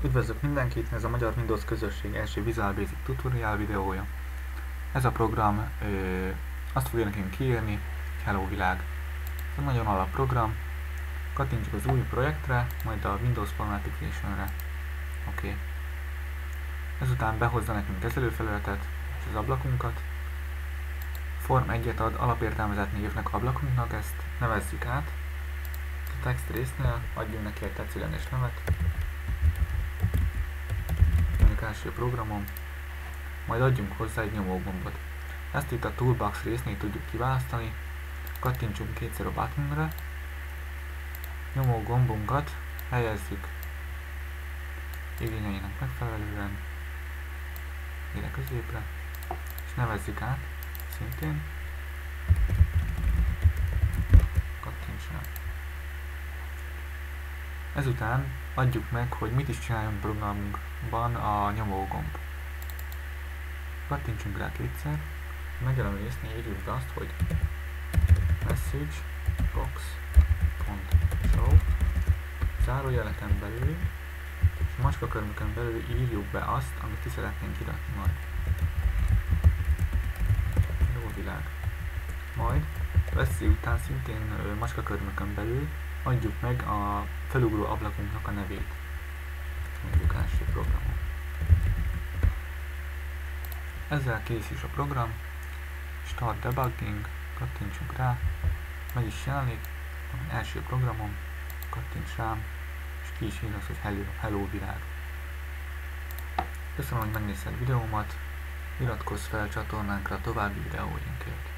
Üdvözlök mindenkit, ez a Magyar Windows közösség első Visual Basic tutorial videója. Ez a program azt fogja nekünk kiírni, Hello világ. Ez egy nagyon alap program. Kattintsuk az új projektre, majd a Windows Formatfication-re. Oké. Ezután behozza nekünk kezelőfelületet és az ablakunkat. Form 1-et ad alapértelmezett névnek ablakunknak, ezt nevezzük át. A text résznél adjunk neki egy tetszőleges nevet. Első programom, majd adjunk hozzá egy nyomógombot. Ezt itt a Toolbox résznél tudjuk kiválasztani. Kattintsunk kétszer a buttonra, nyomógombunkat helyezzük igényeinek megfelelően ide középre, és nevezzük át szintén. Kattints rá. Ezután adjuk meg, hogy mit is csináljunk programunkban a nyomógomb. Kattintsunk rá kétszer, megjelenő résznél írjuk be azt, hogy message box.show zárójeleken belül és macskakörmökön belül írjuk be azt, amit ki szeretnénk iratni majd. Jó világ. Majd veszi után szintén macskakörmökön belül adjuk meg a felugró ablakunknak a nevét. Mondjuk első programon. Ezzel kész is a program. Start debugging, kattintsunk rá, meg is jelenik, első programom, kattints rám, és ki is ír az, hogy hello világ. Köszönöm, hogy megnézted videómat, iratkozz fel csatornánkra további videóinkért.